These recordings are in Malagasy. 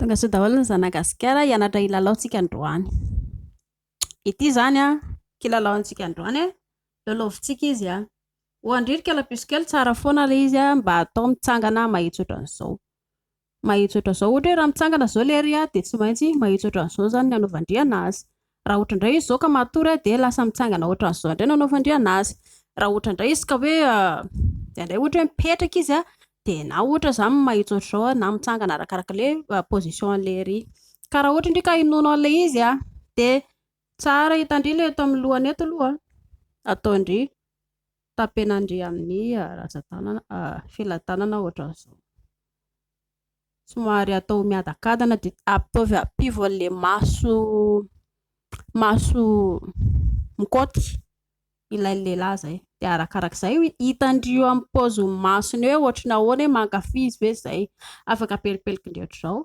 Tonga soa daholo ny zanagasikara hianatra ilalaontsika androany. Ity zany a kilalaontsika androany lalaovintsika izy a hoandririka lapisikely tsara foana ilay izy a mba atao mitsangana mahitsy ohatran'izao. Mahitsy ohatran'izao ohatra hoe raha mitsangana izao ilay ry a dia tsy maintsy mahitsy ohatran'izao zany ny hanaovandriana azy. Raha ohatra indray izy izao ka matory dia lasa mitsangana ohatran'izao indray ny hanaovandriana azy. Raha ohatra indray izy ka hoe indray ohatra hoe mipetraka izy a dia na ohatra izany mahitsy ohatran'izao na mitsangana arakarak'ilay position an'ilay ry. Ka raha ohatra indray ka hinoana an'ilay izy a dia tsara hitandrina eto amin'ny lohany eto aloha ataondry tapenandry amin'ny ratsan-tanana felan-tanana ohatran'izao. Somary atao miadakadana dia ataovy ampivo an'ilay maso mikaoty ilay lehilahy izay dia arakarak'izay hitandrio amin'ny paozy masony hoe ohatry ny ahoana hoe mankafy izy ve izay, afaka pelipelika ohatr'izao,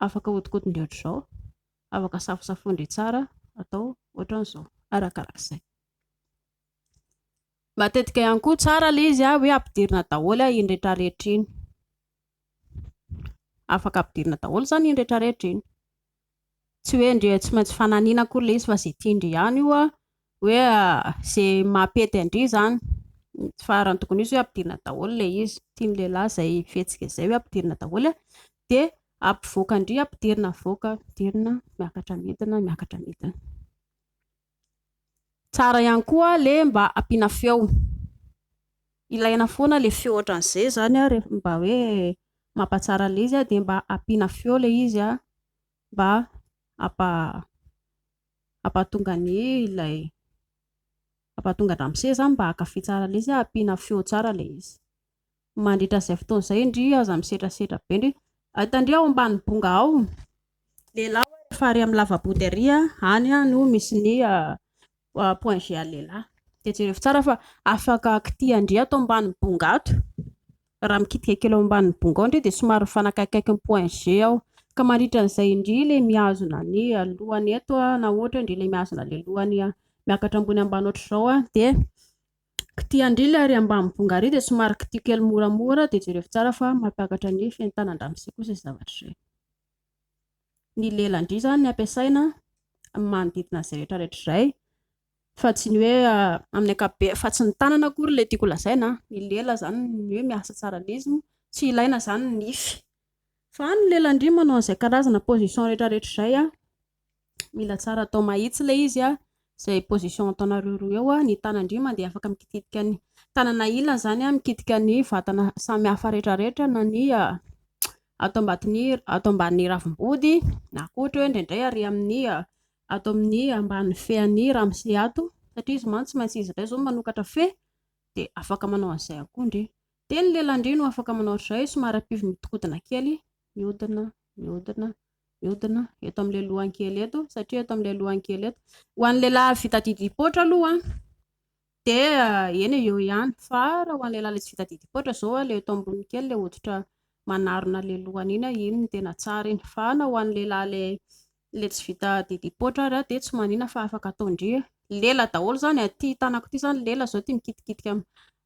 afaka hodikotin-dry ohatr'izao, afaka safosafonindry tsara atao ohatran'izao arakarak'izay. Matetika ihany koa tsara ilay izy hoe ampidirina daholo iny rehetra rehetra iny. Afaka ampidirina daholo zany iny rehetra rehetra iny. Tsy hoe tsy maintsy fananiana akory ilay izy fa izay tiandry ihany io hoe izay mampety andry zany fa raha ny tokony izy hoe ampidirina daholo ilay izy. Tian'ny lehilahy izay fihetsika izay hoe ampidirina daholo dia ampivoaka andry ampidirina avoaka, ampidirina miakatra midina. Tsara ihany koa ilay mba ampiana feo. Ilaina foana ilay feo ohatran'izay zany mba hoe mampatsara ilay izy dia mba ampiana feo ilay izy mba hampatonga andramosy zany mba hankafy tsara ilay izy ampiana feo tsara ilay izy. Mandritra izay fotoana izay indry aza misetrasetra be indry hitandry ao ambany bonga ao lehilahy rehefa ary amin'ny lavabody ary any no misy ny point G lehilahy dia jereo tsara fa afaka kitihan-dry ato ambany bonga ato. Raha mikitika kely ao ambany bonga ao indry dia somary mifanakaikaiky ny point G ao ka mandritra an'izay indry ilay mihazona ny lohany eto na ohatra indry ilay mihazona ilay lohany miakatra ambony ambany ohatr'izao dia kitihan-dry ilay ary ambany bonga ary dia somary kitiha kely moramora dia jereo tsara fa mampiakatra ny fentan'andramosy kosa izay zavatra izay. Ny lelandry zany ny ampiasaina manodidina izay rehetra rehetra izay fa tsy ny hoe amin'ny ankapobeny fa tsy ny tanana akory ilay tiako lazaina, ny lela zany ny hoe miasa tsara ilay izy, tsy ilaina zany ny nify fa ny lelandry manao an'izay karazana position rehetra rehetra izay mila tsara atao mahitsy ilay izy izay position ataonareo roa eo ny tanandry mandeha afaka mikitika ny tanana ilany zany mikitika ny vatana samy hafa rehetra rehetra na ny ato ambanin'ny ravim-body na ohatra hoe indraindray ary amin'ny ato amin'ny ambany fean'ny ramose ato satria izy mantsy maintsy izy indray izao manokatra fe dia afaka manao an'izay akoa indry. Dia ny lelandry no afaka manao ohatr'izay somary ampivy mitikodina kely mihodina eto amin'ilay lohany kely eto satria eto amin'ilay lohany kely eto ho an'ny lehilahy vita didy-poitra aloha dia eny eo ihany fa raha ho an'ny lehilahy tsy vita didy-poitra izao ilay eto ambony kely ilay hoditra manarona ilay lohany iny no tena tsara iny fa na ho an'ny lehilahy ilay tsy vita didy-poitra ary dia tsy manina fa afaka ataondry lela daholo zany ity tanako ity zany lela izao ity mikitikitika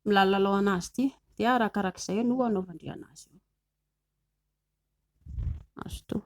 milalao anazy ity dia arakarak'izay no hanaovandry anazy io.